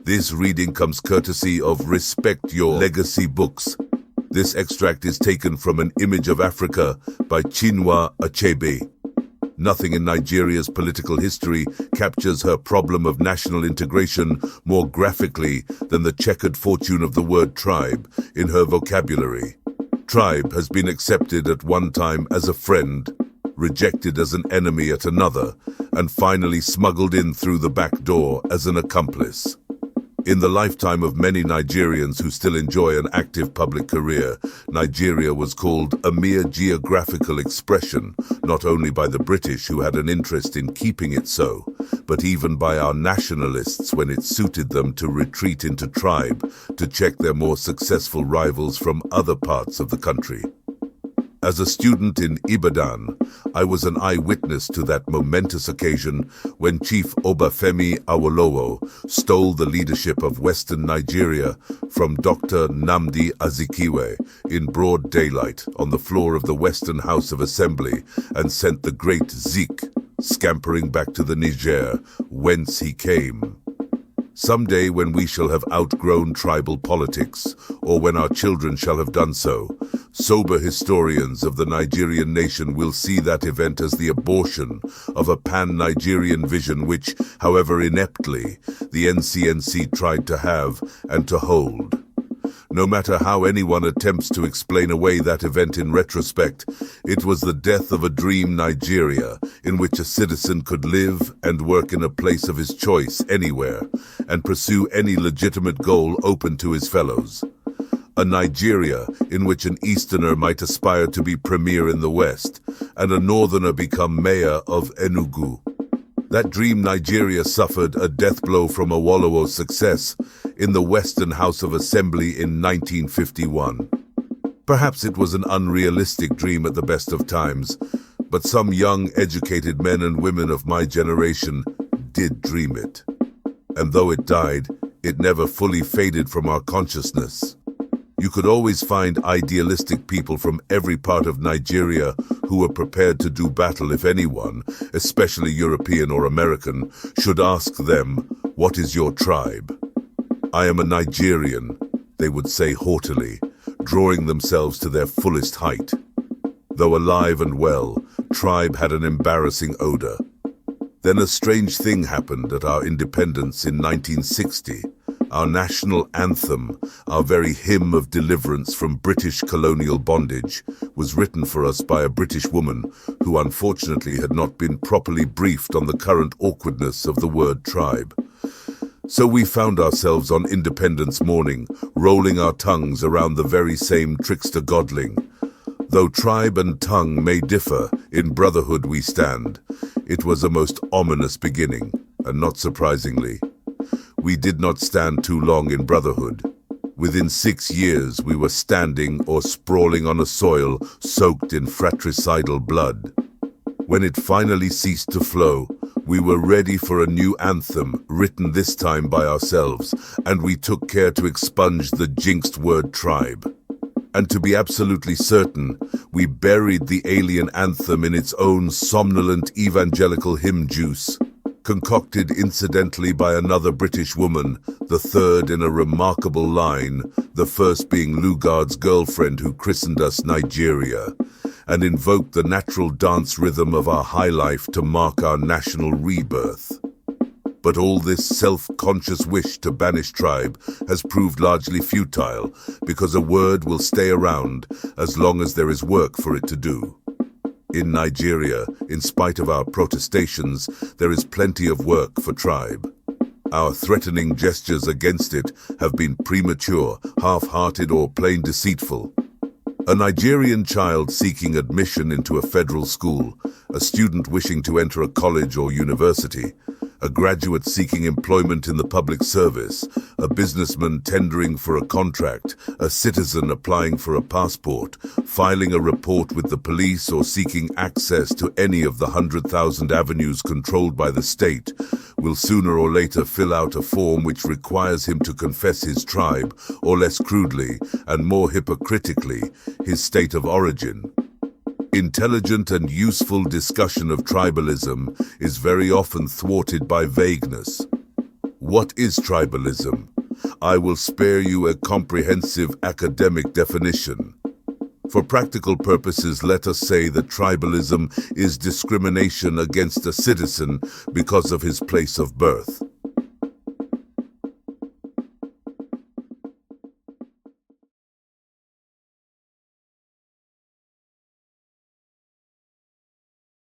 This reading comes courtesy of Respect Your Legacy Books. This extract is taken from An Image of Africa by Chinua Achebe. Nothing in Nigeria's political history captures her problem of national integration more graphically than the checkered fortune of the word tribe in her vocabulary. Tribe has been accepted at one time as a friend, rejected as an enemy at another, and finally smuggled in through the back door as an accomplice. In the lifetime of many Nigerians who still enjoy an active public career, Nigeria was called a mere geographical expression, not only by the British, who had an interest in keeping it so, but even by our nationalists when it suited them to retreat into tribe to check their more successful rivals from other parts of the country. As a student in Ibadan, I was an eyewitness to that momentous occasion when Chief Obafemi Awolowo stole the leadership of Western Nigeria from Dr. Nnamdi Azikiwe in broad daylight on the floor of the Western House of Assembly and sent the great Zik scampering back to the Niger, whence he came. Someday, when we shall have outgrown tribal politics, or when our children shall have done so, sober historians of the Nigerian nation will see that event as the abortion of a pan-Nigerian vision which, however ineptly, the NCNC tried to have and to hold. No matter how anyone attempts to explain away that event in retrospect, it was the death of a dream Nigeria in which a citizen could live and work in a place of his choice anywhere and pursue any legitimate goal open to his fellows. A Nigeria in which an Easterner might aspire to be premier in the West and a Northerner become mayor of Enugu. That dream Nigeria suffered a death blow from Awolowo's success in the Western House of Assembly in 1951. Perhaps it was an unrealistic dream at the best of times, but some young, educated men and women of my generation did dream it. And though it died, it never fully faded from our consciousness. You could always find idealistic people from every part of Nigeria who were prepared to do battle if anyone, especially European or American, should ask them, "What is your tribe?" "I am a Nigerian," they would say haughtily, drawing themselves to their fullest height. Though alive and well, tribe had an embarrassing odor. Then a strange thing happened at our independence in 1960. Our national anthem, our very hymn of deliverance from British colonial bondage, was written for us by a British woman who unfortunately had not been properly briefed on the current awkwardness of the word tribe. So we found ourselves on Independence morning, rolling our tongues around the very same trickster godling. Though tribe and tongue may differ, in brotherhood we stand. It was a most ominous beginning, and not surprisingly, we did not stand too long in brotherhood. Within 6 years, we were standing or sprawling on a soil soaked in fratricidal blood. When it finally ceased to flow, we were ready for a new anthem, written this time by ourselves, and we took care to expunge the jinxed word tribe. And to be absolutely certain, we buried the alien anthem in its own somnolent evangelical hymn juice, concocted incidentally by another British woman, the third in a remarkable line, the first being Lugard's girlfriend who christened us Nigeria, and invoked the natural dance rhythm of our high life to mark our national rebirth. But all this self-conscious wish to banish tribe has proved largely futile, because a word will stay around as long as there is work for it to do. In Nigeria, in spite of our protestations, there is plenty of work for tribe. Our threatening gestures against it have been premature, half-hearted, or plain deceitful. A Nigerian child seeking admission into a federal school, a student wishing to enter a college or university, a graduate seeking employment in the public service, a businessman tendering for a contract, a citizen applying for a passport, filing a report with the police, or seeking access to any of the 100,000 avenues controlled by the state, will sooner or later fill out a form which requires him to confess his tribe, or less crudely and more hypocritically, his state of origin. Intelligent and useful discussion of tribalism is very often thwarted by vagueness. What is tribalism? I will spare you a comprehensive academic definition. For practical purposes, let us say that tribalism is discrimination against a citizen because of his place of birth.